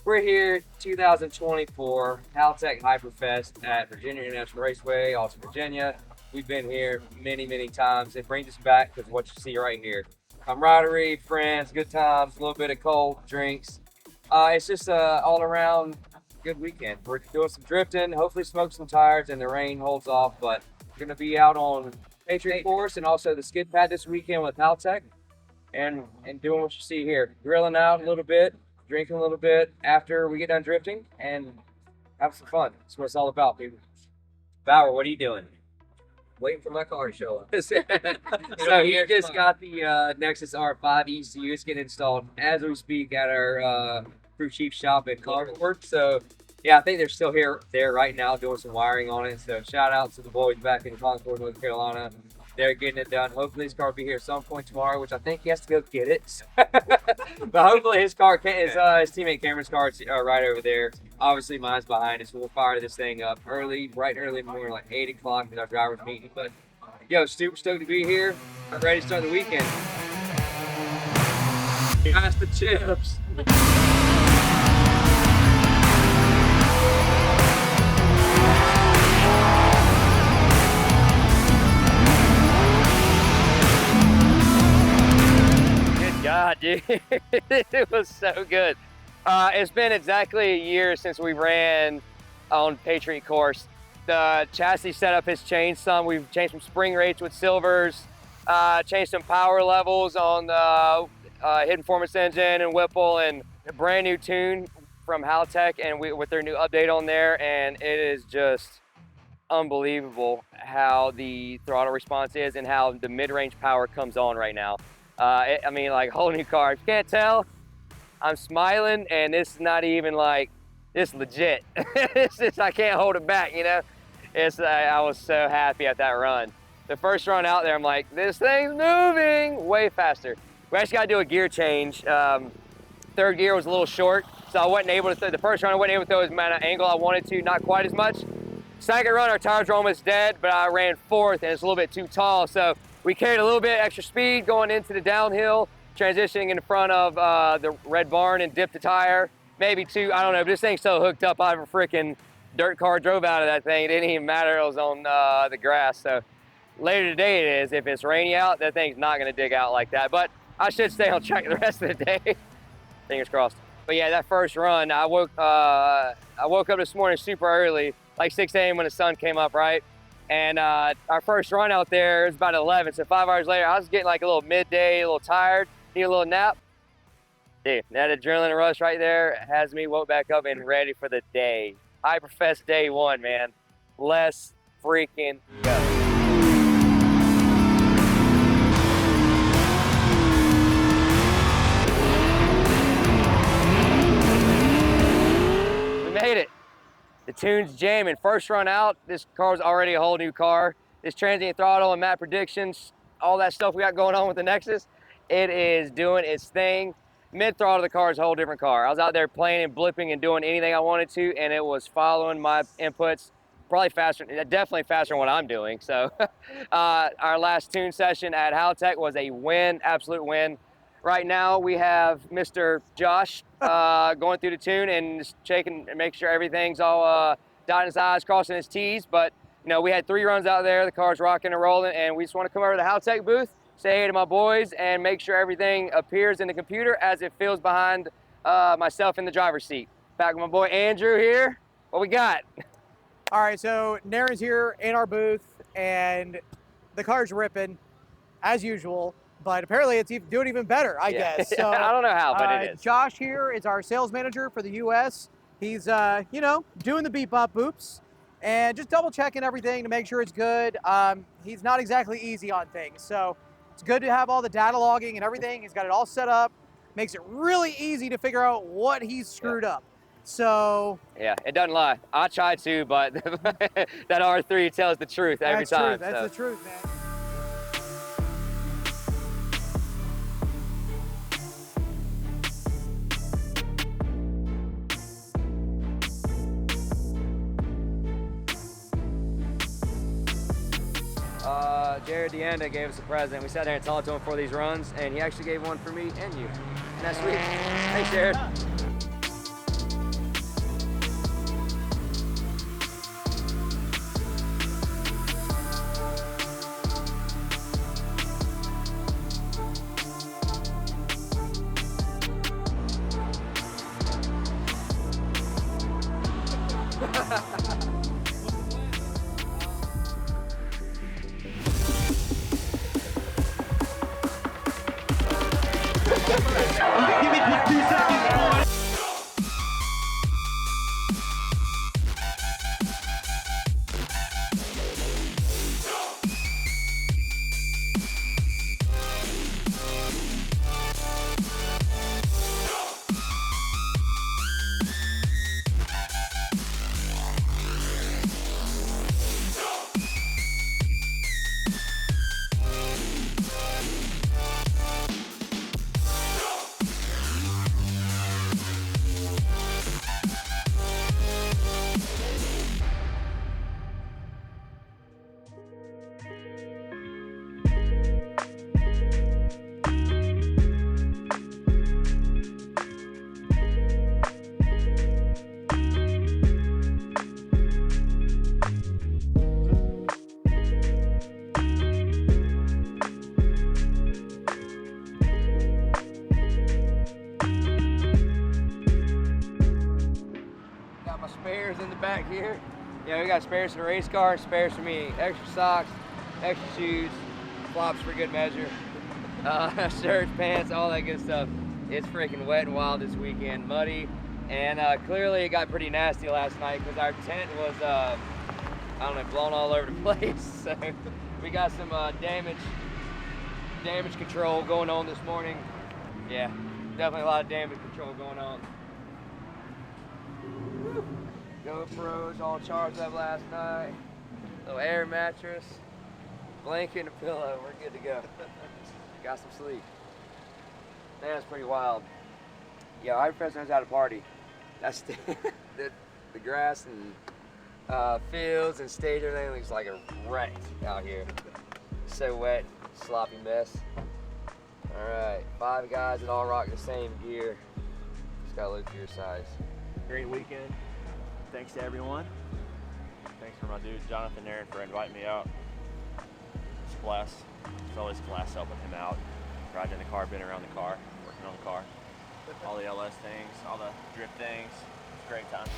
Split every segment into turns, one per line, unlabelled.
We're here 2024 Haltech Hyperfest at Virginia International Raceway, also Virginia. We've been here many times. It brings us back because what you see right here. Camaraderie, friends, good times, a little bit of cold drinks. It's just all around good weekend. We're doing some drifting, hopefully smoke some tires and the rain holds off, but we're going to be out on Patriot Course and also the skid pad this weekend with Haltech and doing what you see here. Grilling out a little bit, drinking a little bit after we get done drifting and have some fun. That's what it's all about, people. Bauer, what are you doing?
Waiting for my car to show up.
So you just got the Nexus R5 ECU. It's getting installed as we speak at our crew chief shop at Concord. So yeah, I think they're still there right now doing some wiring on it. So shout out to the boys back in Concord, North Carolina. They're getting it done. Hopefully his car will be here at some point tomorrow, which I think he has to go get it. But hopefully his car, his teammate Cameron's car is right over there. Obviously mine's behind us. We'll fire this thing up bright and early in the morning, like 8 o'clock with our driver's meeting. But yo, super stoked to be here. I'm ready to start the weekend. Pass the chips. God, dude, it was so good. It's been exactly a year since we ran on Patriot Course. The chassis setup has changed some. We've changed some spring rates with silvers, changed some power levels on the Hidden Performance engine and Whipple, and a brand new tune from Haltech and with their new update on there. And it is just unbelievable how the throttle response is and how the mid-range power comes on right now. I mean, like, whole new car. If you can't tell, I'm smiling, and this is not even like, this legit. I can't hold it back, you know? I was so happy at that run. The first run out there, I'm like, this thing's moving way faster. We actually got to do a gear change. Third gear was a little short, so I wasn't able to, the first run I wasn't able to throw as amount of angle I wanted to, not quite as much. Second run, our tires were almost dead, but I ran fourth, and it's a little bit too tall, so we carried a little bit extra speed going into the downhill, transitioning in front of the red barn and dipped the tire. Maybe two, I don't know, but this thing's so hooked up, I have a freaking dirt car drove out of that thing. It didn't even matter, it was on the grass. So later today it is, if it's rainy out, that thing's not gonna dig out like that. But I should stay on track the rest of the day. Fingers crossed. But yeah, that first run, I woke up this morning super early, like 6 a.m. when the sun came up, right? And our first run out there was about 11, so 5 hours later, I was getting like a little midday, a little tired, need a little nap. Dude, that adrenaline rush right there has me woke back up and ready for the day. Hyperfest day one, man. Let's freaking go. We made it. The tune's jamming. First run out, this car's already a whole new car. This transient throttle and map predictions, all that stuff we got going on with the Nexus, it is doing its thing. Mid-throttle, the car is a whole different car. I was out there playing and blipping and doing anything I wanted to, and it was following my inputs, probably faster, definitely faster than what I'm doing. So our last tune session at Haltech was a win, absolute win. Right now we have Mr. Josh going through the tune and just checking and make sure everything's all dotting his I's, crossing his T's. But you know, we had 3 runs out there, the car's rocking and rolling, and we just want to come over to the Haltech booth, say hey to my boys, and make sure everything appears in the computer as it feels behind myself in the driver's seat. Back with my boy Andrew here. What we got?
All right, so Naren's here in our booth, and the car's ripping, as usual. But apparently it's doing even better, I guess. So,
I don't know how, but it is.
Josh here is our sales manager for the U.S. He's, you know, doing the beep bop boops and just double checking everything to make sure it's good. He's not exactly easy on things, so it's good to have all the data logging and everything. He's got it all set up. Makes it really easy to figure out what he's screwed up. So
yeah, it doesn't lie. I try to, but that R3 tells the truth every time.
That's the truth, man.
Jared DeAnda gave us a present. We sat there and talked to him for these runs, and he actually gave one for me and you. And that's sweet. Thanks, Jared. my spares in the back here. Yeah, we got spares for the race car, spares for me, extra socks, extra shoes, flops for good measure, shirts, pants, all that good stuff. It's freaking wet and wild this weekend, muddy, and clearly it got pretty nasty last night because our tent was, I don't know, blown all over the place. So we got some damage control going on this morning. Yeah, definitely a lot of damage control going on. GoPros all charged up last night. Little air mattress, blanket and a pillow. We're good to go. Got some sleep. Man, that's pretty wild. Yeah, Hyperfest knows how to party. That's the grass and fields and stage, everything looks like a wreck out here. So wet, sloppy mess. All right, 5 guys that all rock the same gear. Just gotta look for your size.
Great weekend. Thanks to everyone. Thanks for my dude Jonathan Aaron for inviting me out. It's a blast. It's always a blast helping him out. Riding in the car, been around the car, working on the car. All the LS things, all the drift things. It's a great time.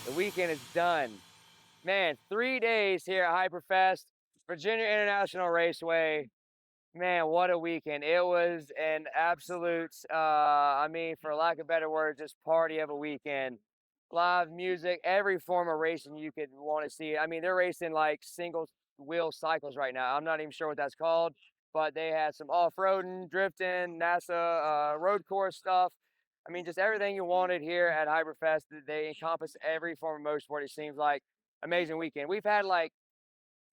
The weekend is done. Man, 3 days here at Hyperfest, Virginia International Raceway. Man, what a weekend. It was an absolute, I mean, for lack of better words, just party of a weekend. Live music, every form of racing you could want to see. I mean, they're racing like single wheel cycles right now. I'm not even sure what that's called, but they had some off-roading, drifting, NASA road course stuff. I mean, just everything you wanted here at Hyperfest. They encompass every form of motorsport, it seems like. Amazing weekend. We've had like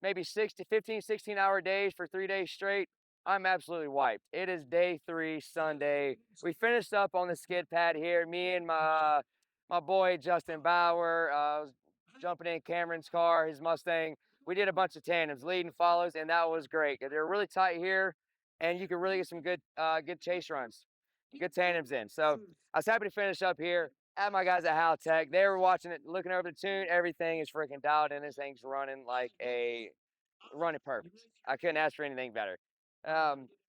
maybe 15, 16-hour days for 3 days straight. I'm absolutely wiped. It is day 3, Sunday. We finished up on the skid pad here. Me and my boy Justin Bauer was jumping in Cameron's car, his Mustang. We did a bunch of tandems, lead and follows, and that was great. They're really tight here, and you can really get some good chase runs, good tandems in. So I was happy to finish up here. At my guys at Haltech, they were watching it, looking over the tune. Everything is freaking dialed in. This thing's running like running perfect. I couldn't ask for anything better.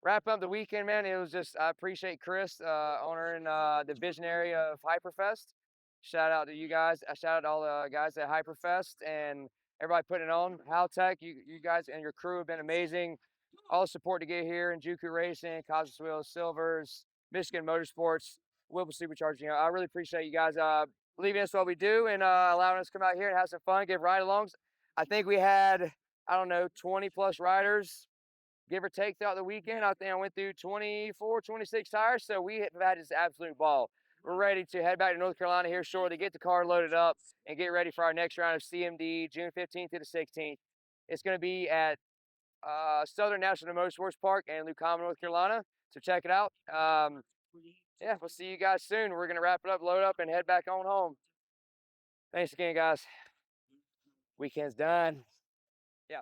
Wrap up the weekend, man. It was just, I appreciate Chris honoring the visionary of Hyperfest. Shout out to you guys. Shout out to all the guys at Hyperfest and everybody putting it on. Haltech, you guys and your crew have been amazing. All the support to get here in Juku Racing, Cosmos Wheels, Silvers, Michigan Motorsports, Whipple Supercharging. I really appreciate you guys believing us what we do and allowing us to come out here and have some fun, give ride-alongs. I think we had, I don't know, 20 plus riders, give or take, throughout the weekend. I think I went through 24, 26 tires, so we have had this absolute ball. We're ready to head back to North Carolina here shortly, get the car loaded up, and get ready for our next round of CMD, June 15th to the 16th. It's going to be at Southern National Motorsports Park in Lucama, North Carolina, so check it out. Yeah, we'll see you guys soon. We're going to wrap it up, load up, and head back on home. Thanks again, guys. Weekend's done. Yeah.